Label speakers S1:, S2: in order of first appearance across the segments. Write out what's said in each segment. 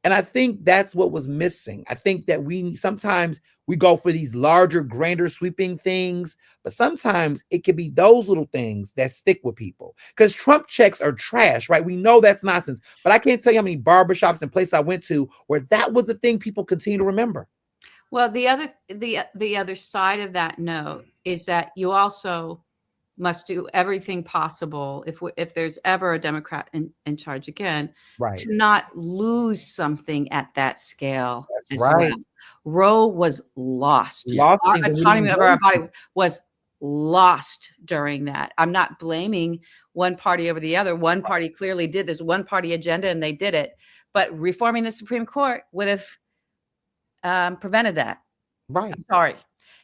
S1: And I think that's what was missing. I think that sometimes we go for these larger, grander, sweeping things, but sometimes it could be those little things that stick with people. Because Trump checks are trash, right? We know that's nonsense. But I can't tell you how many barbershops and places I went to where that was the thing people continue to remember.
S2: Well, the other side of that note is that you also must do everything possible if there's ever a Democrat in charge again,
S1: Right.
S2: to not lose something at that scale
S1: That's
S2: as
S1: right.
S2: well. Roe was lost.
S1: Lost
S2: Our
S1: things and we
S2: autonomy
S1: didn't
S2: of our
S1: embrace it.
S2: body was lost during that. I'm not blaming one party over the other. One party clearly did this one party agenda and they did it. But reforming the Supreme Court would have prevented that.
S1: Right.
S2: I'm sorry.
S1: No,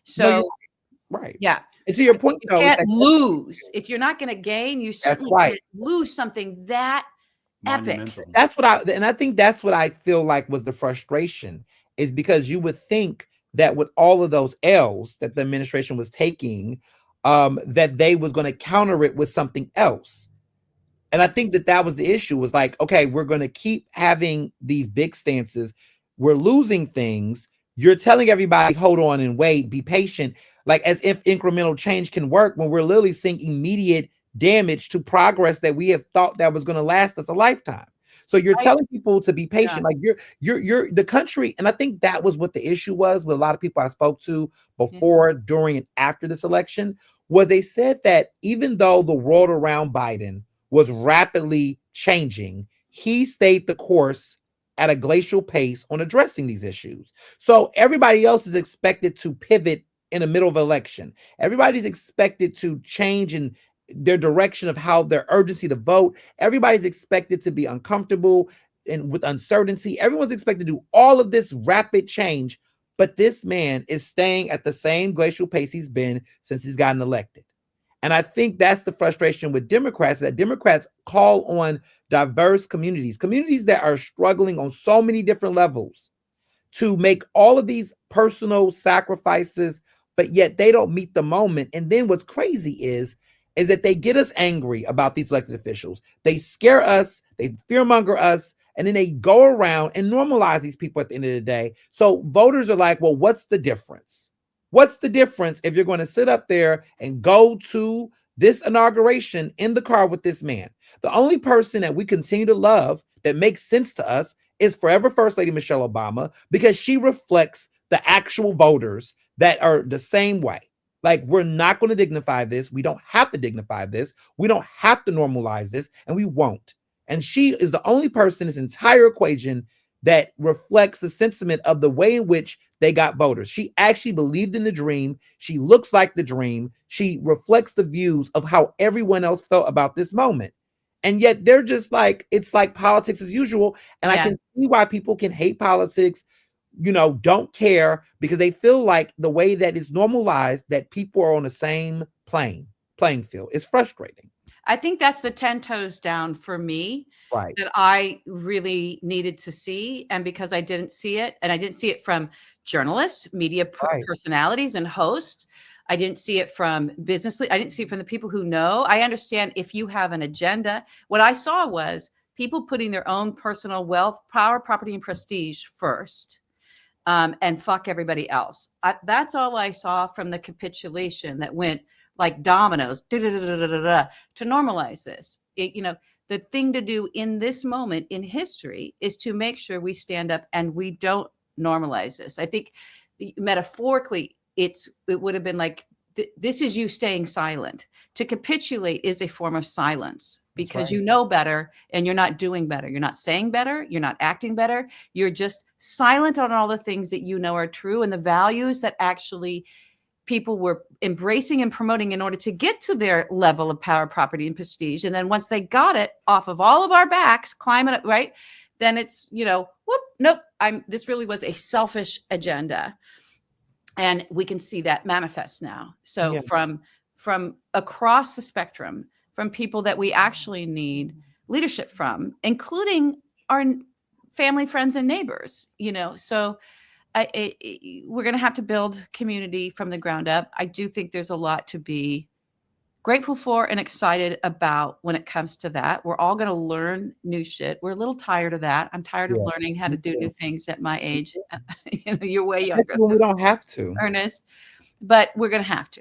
S2: So
S1: you're right.
S2: yeah.
S1: And to your point,
S2: You
S1: though,
S2: can't lose. If you're not going to gain, you
S1: that's
S2: certainly
S1: right.
S2: can't lose something that epic.
S3: Monumental.
S1: That's what I think that's what I feel like was the frustration, is because you would think that with all of those L's that the administration was taking, that they was going to counter it with something else. And I think that was the issue, was like, okay, we're going to keep having these big stances. We're losing things. You're telling everybody, hold on and wait, be patient, like as if incremental change can work when we're literally seeing immediate damage to progress that we have thought that was going to last us a lifetime. So you're telling people to be patient, like you're the country. And I think that was what the issue was with a lot of people I spoke to before, during, and after this election, where they said that even though the world around Biden was rapidly changing, he stayed the course at a glacial pace on addressing these issues. So everybody else is expected to pivot in the middle of election. Everybody's expected to change in their direction of how their urgency to vote. Everybody's expected to be uncomfortable and with uncertainty. Everyone's expected to do all of this rapid change, but this man is staying at the same glacial pace he's been since he's gotten elected. And I think that's the frustration with Democrats, that Democrats call on diverse communities that are struggling on so many different levels, to make all of these personal sacrifices, but yet they don't meet the moment. And then what's crazy is that they get us angry about these elected officials. They scare us, they fearmonger us, and then they go around and normalize these people at the end of the day. So voters are like, well, what's the difference? What's the difference if you're going to sit up there and go to this inauguration in the car with this man? The only person that we continue to love that makes sense to us is forever First Lady Michelle Obama, because she reflects the actual voters that are the same way. Like, we're not going to dignify this. We don't have to dignify this. We don't have to normalize this, and we won't. And she is the only person in this entire equation that reflects the sentiment of the way in which they got voters. She actually believed in the dream. She looks like the dream. She reflects the views of how everyone else felt about this moment. And yet they're just like, it's like politics as usual. And I can see why people can hate politics, don't care, because they feel like the way that it's normalized, that people are on the same playing field, is frustrating.
S2: I think that's the 10 toes down for me,
S1: right,
S2: that I really needed to see. And because I didn't see it, and I didn't see it from journalists, media personalities and hosts, I didn't see it from business. I didn't see it from the people who know. I understand if you have an agenda. What I saw was people putting their own personal wealth, power, property, and prestige first, and fuck everybody else. That's all I saw from the capitulation that went like dominoes to normalize this. The thing to do in this moment in history is to make sure we stand up and we don't normalize this. I think metaphorically, it would have been like, this is you staying silent. To capitulate is a form of silence, because you know better and you're not doing better. You're not saying better. You're not acting better. You're just silent on all the things that you know are true and the values that actually people were embracing and promoting in order to get to their level of power, property, and prestige. And then once they got it off of all of our backs, climbing it, right, then it's, whoop, nope, this really was a selfish agenda. And we can see that manifest now. So from across the spectrum, from people that we actually need leadership from, including our family, friends, and neighbors, so we're going to have to build community from the ground up. I do think there's a lot to be grateful for and excited about when it comes to that. We're all going to learn new shit. We're a little tired of that. I'm tired of
S1: Yeah,
S2: learning how
S1: me
S2: to do new
S1: too.
S2: things at my age. You know, you're way
S1: Especially
S2: younger
S1: when
S2: than
S1: we don't have to.
S2: Ernest, but we're going to have to.